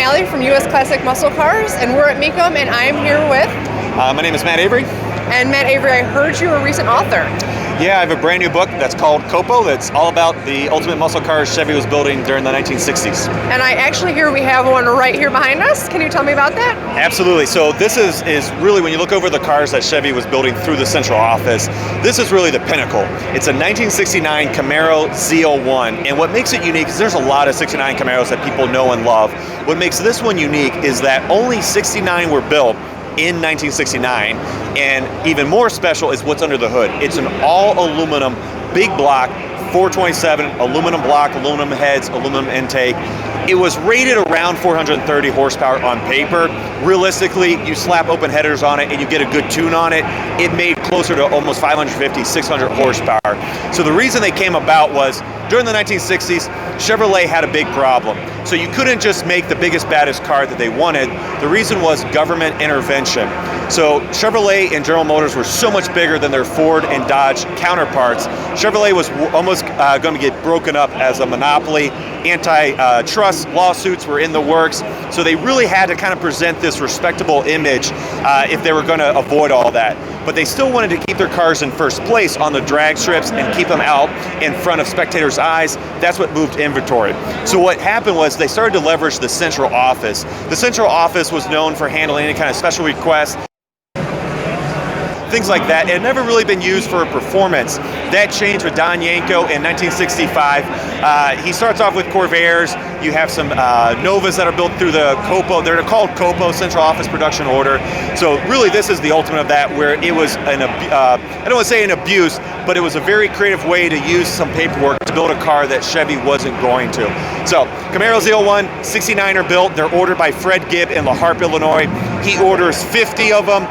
Allie from USClassicMuscleCars, and we're at Mecum, and I'm here with... My name is Matt Avery. And Matt Avery, I heard you were a recent author. Yeah, I have a brand new book that's called COPO that's all about the ultimate muscle cars Chevy was building during the 1960s. And I actually hear we have one right here behind us. Can you tell me about that? Absolutely. So this is really, when you look over the cars that Chevy was building through the central office, this is really the pinnacle. It's a 1969 Camaro Z01, and what makes it unique is there's a lot of 69 Camaros that people know and love. What makes this one unique is that only 69 were built in 1969, and even more special is what's under the hood. It's an all-aluminum, big block, 427, aluminum block, aluminum heads, aluminum intake. It was rated around 430 horsepower on paper. Realistically, you slap open headers on it and you get a good tune on it, it made closer to almost 550, 600 horsepower. So the reason they came about was during the 1960s, Chevrolet had a big problem. So you couldn't just make the biggest, baddest car that they wanted. The reason was government intervention. So Chevrolet and General Motors were so much bigger than their Ford and Dodge counterparts. Chevrolet was almost going to get broken up as a monopoly. Antitrust lawsuits were in the works. So they really had to kind of present this respectable image if they were going to avoid all that. But they still wanted to keep their cars in first place on the drag strips and keep them out in front of spectators' eyes. That's what moved inventory. So what happened was they started to leverage the central office. The central office was known for handling any kind of special requests, things like that. It had never really been used for a performance. That changed with Don Yanko in 1965. He starts off with Corvairs. You have some Novas that are built through the COPO. They're called COPO, Central Office Production Order. So really this is the ultimate of that, where it was I don't want to say an abuse, but it was a very creative way to use some paperwork to build a car that Chevy wasn't going to. So Camaro Z01, 69 are built. They're ordered by Fred Gibb in La Harpe, Illinois. He orders 50 of them.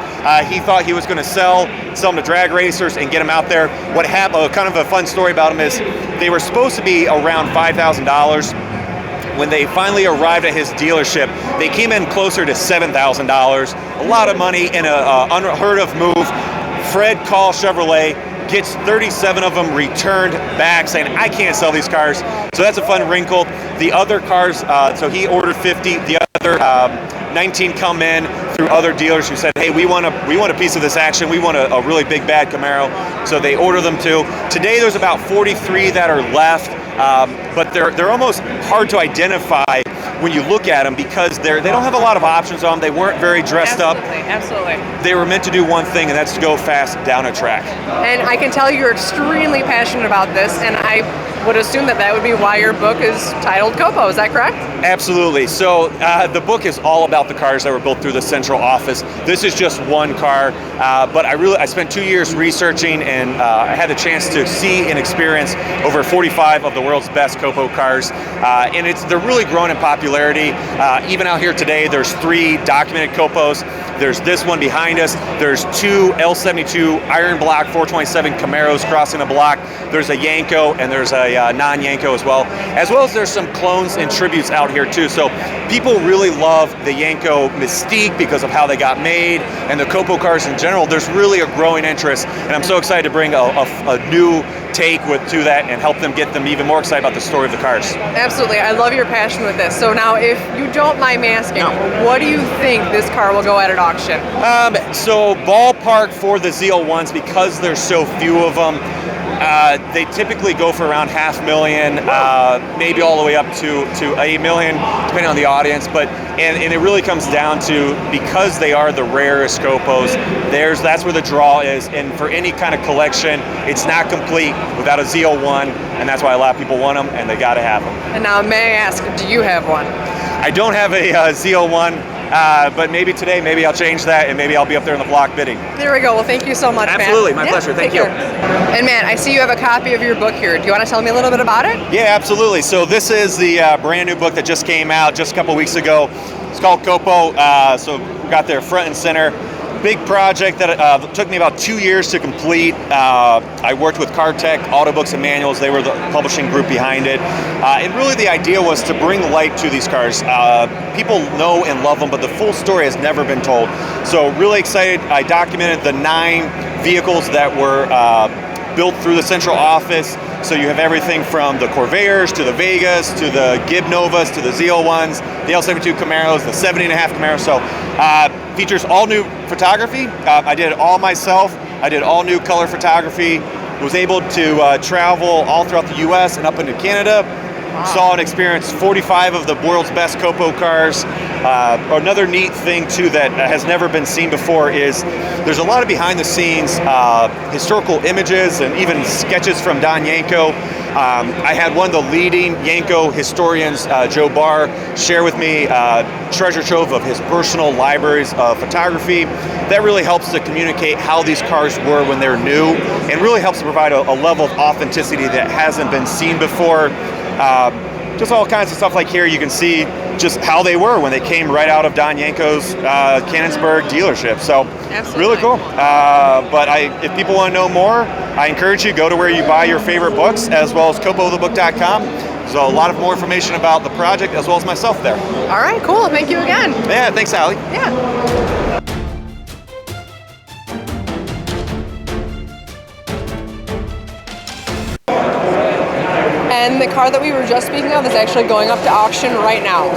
He thought he was going to sell them to drag racers and get them out there. What happened, kind of a fun story about them is they were supposed to be around $5,000. When they finally arrived at his dealership, they came in closer to $7,000. A lot of money in an unheard of move. Fred calls Chevrolet, gets 37 of them returned back, saying, I can't sell these cars. So that's a fun wrinkle. The other cars, so he ordered 50. The other 19 come in through other dealers who said, hey, we want a piece of this action. We want a really big, bad Camaro. So they order them too. Today there's about 43 that are left, but they're almost hard to identify when you look at them because they don't have a lot of options on them. They weren't very dressed up. Absolutely. They were meant to do one thing, and that's to go fast down a track. And I can tell you're extremely passionate about this, and I would assume that would be why your book is titled COPO. Is that correct? Absolutely. So the book is all about the cars that were built through the central office. This is just one car, but I spent 2 years researching, and I had the chance to see and experience over 45 of the world's best COPO cars, and they're really growing in popularity. Even out here today, there's 3 documented COPOs. There's this one behind us. There's 2 L72 iron block 427 Camaros crossing a block. There's a Yanko and there's a non-Yanko as well as there's some clones and tributes out here too. So people really love the Yanko mystique because of how they got made, and the COPO cars in general. There's really a growing interest, and I'm so excited to bring a new take to that and help them get them even more excited about the story of the cars. Absolutely. I love your passion with this. So now, if you don't mind me asking, what do you think this car will go at auction? So ballpark for the Z01s, because there's so few of them, they typically go for around $500,000, maybe all the way up to $1 million, depending on the audience. But and it really comes down to, because they are the rarest COPOs, that's where the draw is. And for any kind of collection, it's not complete without a Z01, and that's why a lot of people want them, and they got to have them. And now, may I ask, do you have one? I don't have a Z01. But maybe today, maybe I'll change that, and maybe I'll be up there in the block bidding. There we go. Well, thank you so much, Absolutely. Matt. My pleasure. Thank you. And Matt, I see you have a copy of your book here. Do you want to tell me a little bit about it? Yeah, absolutely. So this is the brand new book that just came out just a couple weeks ago. It's called COPO. So we got there front and center. Big project that took me about 2 years to complete. I worked with CarTech, Auto Books and Manuals. They were the publishing group behind it. And really the idea was to bring light to these cars. People know and love them, but the full story has never been told. So really excited. I documented the 9 vehicles that were built through the central office. So you have everything from the Corvairs to the Vegas to the Gib Novas to the Z01s, the L72 Camaros, the 70.5 Camaro. So features all new photography. I did it all myself. I did all new color photography. Was able to travel all throughout the U.S. and up into Canada. Wow. Saw and experienced 45 of the world's best COPO cars. Another neat thing too that has never been seen before is there's a lot of behind the scenes historical images and even sketches from Don Yanko. I had one of the leading Yanko historians, Joe Barr, share with me treasure trove of his personal libraries of photography. That really helps to communicate how these cars were when they're new, and really helps to provide a level of authenticity that hasn't been seen before. Just all kinds of stuff like here, you can see just how they were when they came right out of Don Yanko's Canonsburg delership. So absolutely. Really cool. But if people want to know more, I encourage you, go to where you buy your favorite books, as well as COPOTheBook.com. So a lot of more information about the project as well as myself there. All right, cool. Thank you again. Yeah, thanks, Allie. Yeah. And the car that we were just speaking of is actually going up to auction right now.